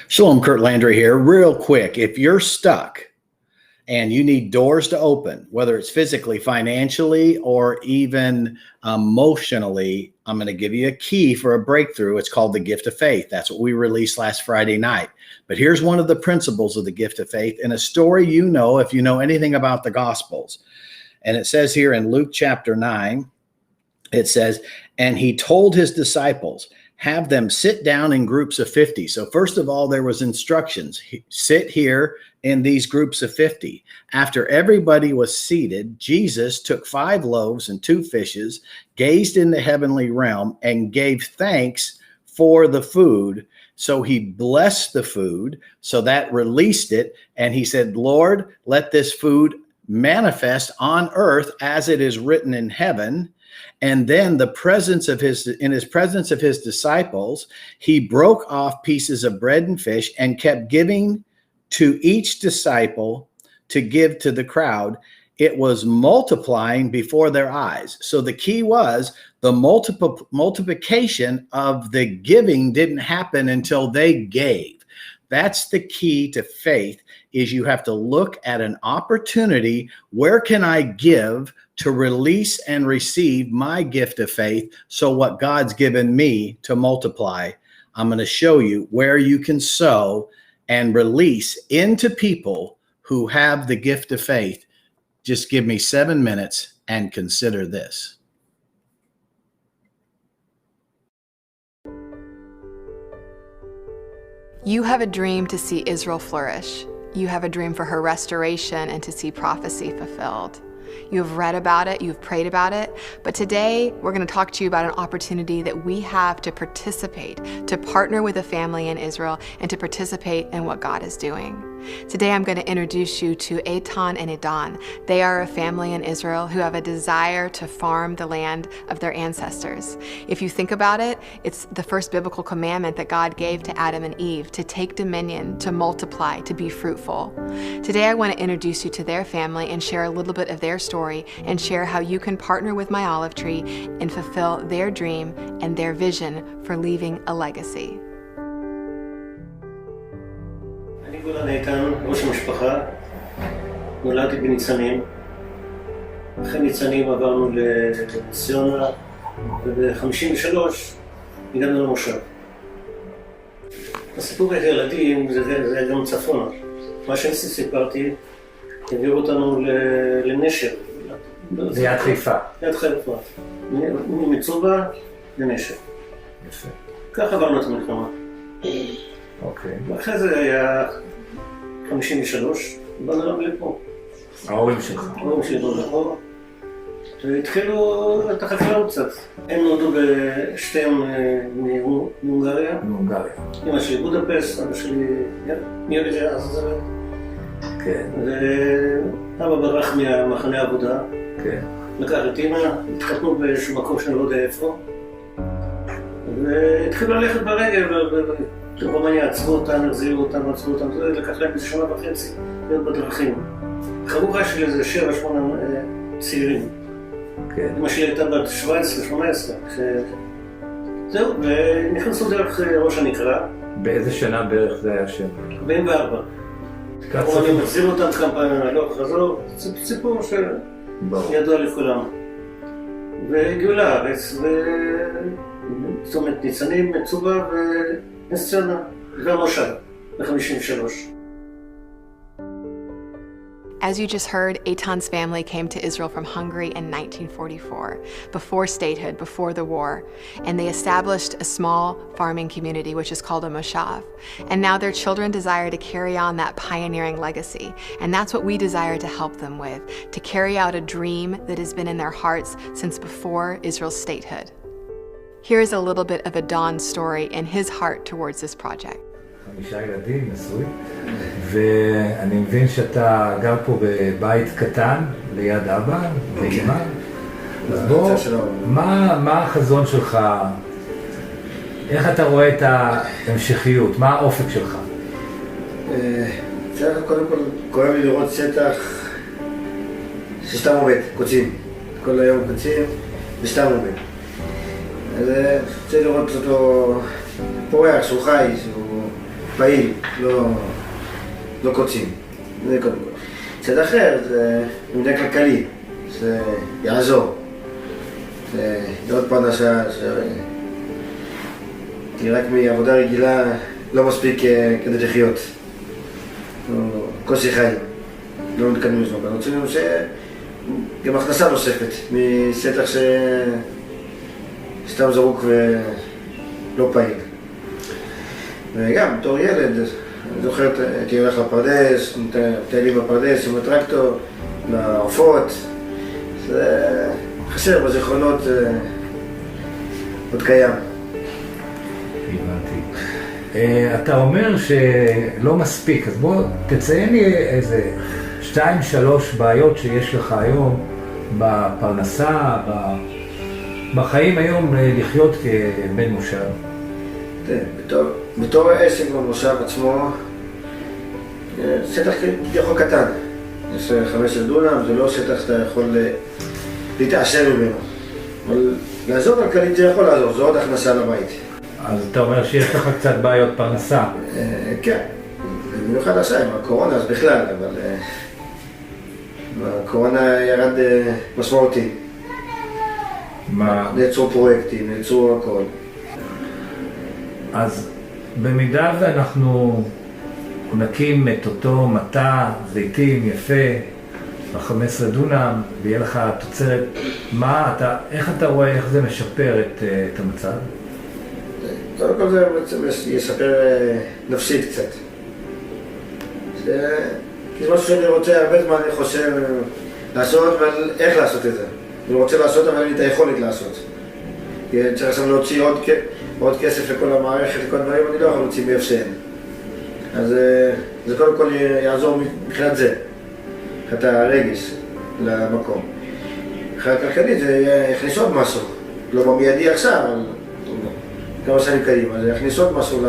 Shalom, Kurt Landry here. Real quick, if you're stuck and you need doors to open, whether it's physically, financially, or even emotionally, I'm going to give you a key for a breakthrough. It's called the gift of faith. That's what we released last Friday night. But here's one of the principles of the gift of faith in a story you know if you know anything about the Gospels. And it says here in Luke chapter 9, it says, and he told his disciples, have them sit down in groups of 50. So first of all, there was instructions. Sit here in these groups of 50. After everybody was seated, Jesus took 5 loaves and 2 fishes, gazed in the heavenly realm, and gave thanks for the food. So he blessed the food, so that released it. And he said, Lord, let this food manifest on earth as it is written in heaven. And then in the presence of his disciples, he broke off pieces of bread and fish and kept giving to each disciple to give to the crowd. It was multiplying before their eyes. So the key was the multiplication of the giving didn't happen until they gave. That's the key to faith, is you have to look at an opportunity. Where can I give to release and receive my gift of faith? So what God's given me to multiply, I'm going to show you where you can sow and release into people who have the gift of faith. Just give me 7 minutes and consider this. You have a dream to see Israel flourish. You have a dream for her restoration and to see prophecy fulfilled. You have read about it, you've prayed about it, but today we're going to talk to you about an opportunity that we have to participate, to partner with a family in Israel, and to participate in what God is doing. Today I'm going to introduce you to Eitan and Edan. They are a family in Israel who have a desire to farm the land of their ancestors. If you think about it, it's the first biblical commandment that God gave to Adam and Eve, to take dominion, to multiply, to be fruitful. Today I want to introduce you to their family and share a little bit of their story and share how you can partner with my olive tree and fulfill their dream and their vision for leaving a legacy. אני גולן איתן, ראש המשפחה, נולדתי בניצנים. אחרי ניצנים עברנו לציונה, וב-53 הגענו למושב. הסיפור את הילדים זה גם צפונה. מה שסיפרתי, העבירו אותנו לנשר. ליד חיפה. ליד חיפה. ממצובה לנשר. יפה. ככה עברנו את המלחמה. אוקיי. ואחרי זה היה 53, באנו לפה. ההורים שלך. ההורים שלי באו לפה, והתחילו את החקלאות קצת. הם נולדו בשתיהם מהונגריה. מהונגריה. אמא שלי בודפסט, אבא שלי מיולי עזאזל. כן. ואבא ברח מהמחנה העבודה. כן. לקח את אמא, התחתנו באיזשהו מקום שאני לא יודע איפה. והתחילו ללכת ברגל. רומניה עצרו אותם, החזירו אותם, זה לקח להם איזה 1.5 שנה להיות בדרכים. חבורה של איזה 7-8 צעירים. כן. אמא שלי הייתה בת 17-18. זהו, ונכנסו דרך ראש הנקרה. באיזה שנה בערך זה היה שם? 44. אני מחזיר אותם כמה פעמים, לא חזור, סיפור שידוע לכולם. והגיעו לארץ, זאת אומרת ניצנים, מצובה ונס ציונה, והמושב, ב-53. As you just heard, Eitan's family came to Israel from Hungary in 1944, before statehood, before the war, and they established a small farming community, which is called a moshav. And now their children desire to carry on that pioneering legacy, and that's what we desire to help them with, to carry out a dream that has been in their hearts since before Israel's statehood. Here's a little bit of Edan's story and his heart towards this project. 5 ילדים, נשוי, ואני מבין שאתה גר פה בבית קטן ליד אבא ואמא. אז בוא, מה החזון שלך? איך אתה רואה את ההמשכיות? מה האופק שלך? קודם כל, כואב לי לראות שטח שסתם עובד, קוצים. כל היום קוצים וסתם עובד. אז רוצה לראות אותו פורח, שהוא חי, פעיל, לא קוצים. זה קודם כל. צד אחר זה מבנה כלכלי, זה יעזור. זה עוד פרנסה, כי רק מעבודה רגילה לא מספיק כדי לחיות. קושי חיים, לא מתקדמים לזמן. אני רוצה לומר שגם הכנסה נוספת משטח שסתם זרוק ולא פעיל. וגם, בתור ילד, אני זוכר, הייתי הולך לפרדס, מטיילים בפרדס עם הטרקטור, לעופות. זה חסר בזיכרונות, עוד קיים. הבנתי. אתה אומר שלא מספיק, אז בוא תציין לי איזה 2-3 בעיות שיש לך היום בפרנסה, בחיים היום לחיות כבן מושב. בתור העסק במושב עצמו, שטח כביכול קטן. יש 15 דונם, זה לא שטח שאתה יכול להתעשר ממנו. אבל לעזור כלכלית זה יכול לעזור, זו עוד הכנסה לבית. אז אתה אומר שיש לך קצת בעיות פרנסה. כן, במיוחד עכשיו עם הקורונה, אז בכלל, אבל הקורונה ירד משמעותי. מה? נעצרו פרויקטים, נעצרו הכל. אז במידה ואנחנו נקים את אותו מטע זיתים יפה, ב-15 דונם, ויהיה לך תוצרת, איך אתה רואה איך זה משפר את המצב? קודם כל זה בעצם יספר נפשית קצת. כי זה משהו שאני רוצה הרבה זמן, אני חושב, לעשות, אבל איך לעשות את זה? אני רוצה לעשות, אבל אין לי את היכולת לעשות. כי צריך עכשיו להוציא עוד כסף לכל המערכת, לכל דברים, אני לא יכול להוציא מאיפה שאין. אז זה קודם כל יעזור מבחינת זה, מבחינת הרגש למקום. מבחינת כלכלית זה יכניס עוד משהו, לא במיידי עכשיו, אבל כמה שנים קדימה, זה יכניס עוד משהו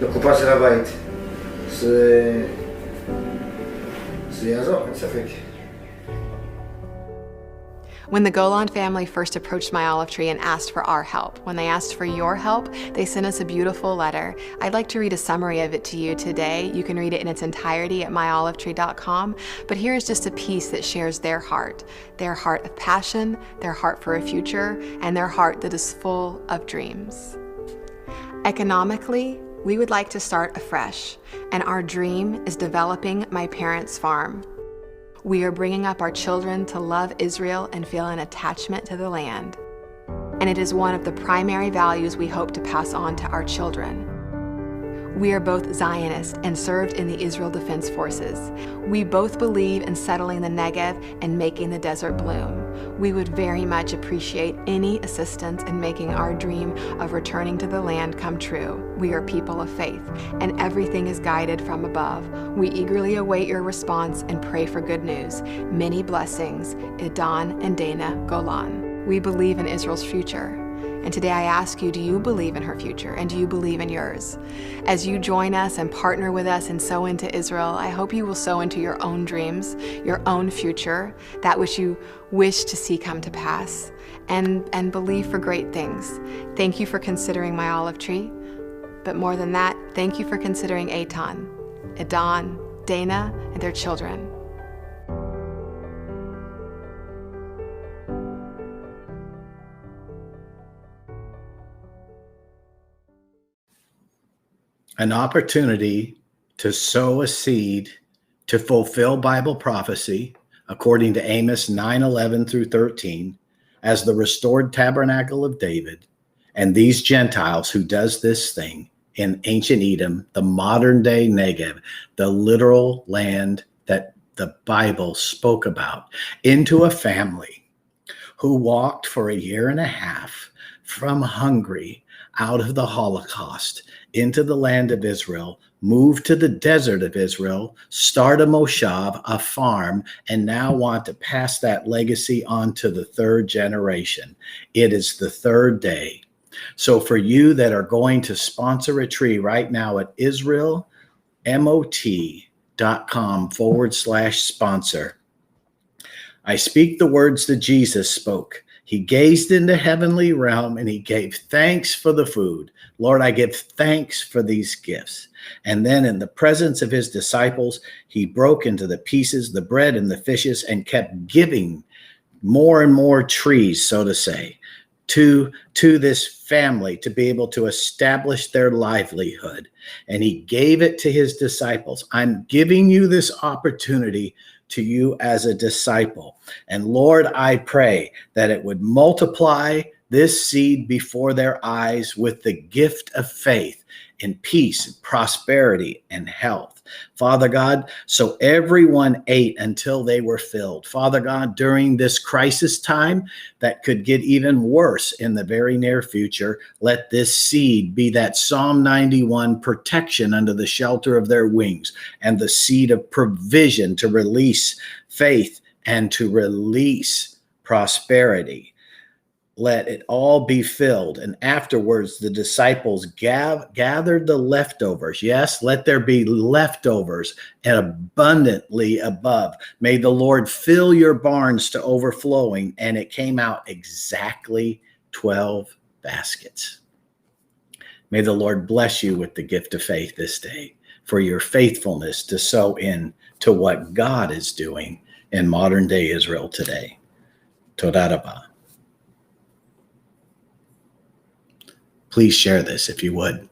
לקופה של הבית. זה יעזור, אין ספק. When the Golan family first approached my olive tree and asked for our help, when they asked for your help, they sent us a beautiful letter. I'd like to read a summary of it to you today. You can read it in its entirety at myolivetree.com, but here is just a piece that shares their heart of passion, their heart for a future, and their heart that is full of dreams. Economically, we would like to start afresh, and our dream is developing my parents' farm. We are bringing up our children to love Israel and feel an attachment to the land. And it is one of the primary values we hope to pass on to our children. We are both Zionists and served in the Israel Defense Forces. We both believe in settling the Negev and making the desert bloom. We would very much appreciate any assistance in making our dream of returning to the land come true. We are people of faith, and everything is guided from above. We eagerly await your response and pray for good news. Many blessings, Idan and Dana Golan. We believe in Israel's future. And today I ask you, do you believe in her future, and do you believe in yours? As you join us and partner with us and sow into Israel, I hope you will sow into your own dreams, your own future, that which you wish to see come to pass, and believe for great things. Thank you for considering my olive tree, but more than that, thank you for considering Eitan, Idan, Dana, and their children. An opportunity to sow a seed to fulfill Bible prophecy, according to Amos 9:11 through 13, as the restored tabernacle of David, and these Gentiles who does this thing in ancient Edom, the modern day Negev, the literal land that the Bible spoke about, into a family who walked for a year and a half from Hungary out of the Holocaust into the land of Israel, moved to the desert of Israel, start a moshav, a farm, and now want to pass that legacy on to the third generation. It is the third day. So for you that are going to sponsor a tree right now at israelmot.com/sponsor, I speak the words that Jesus spoke. He gazed into heavenly realm and he gave thanks for the food. Lord, I give thanks for these gifts. And then in the presence of his disciples, he broke into the pieces, the bread and the fishes, and kept giving more and more trees, so to say, to this family to be able to establish their livelihood. And he gave it to his disciples. I'm giving you this opportunity to you as a disciple. And Lord, I pray that it would multiply this seed before their eyes with the gift of faith in peace, and prosperity, and health. Father God, so everyone ate until they were filled. Father God, during this crisis time that could get even worse in the very near future, let this seed be that Psalm 91 protection under the shelter of their wings, and the seed of provision to release faith and to release prosperity. Let it all be filled. And afterwards, the disciples gathered the leftovers. Yes, let there be leftovers and abundantly above. May the Lord fill your barns to overflowing. And it came out exactly 12 baskets. May the Lord bless you with the gift of faith this day for your faithfulness to sow in to what God is doing in modern day Israel today. Toda rabah. Please share this if you would.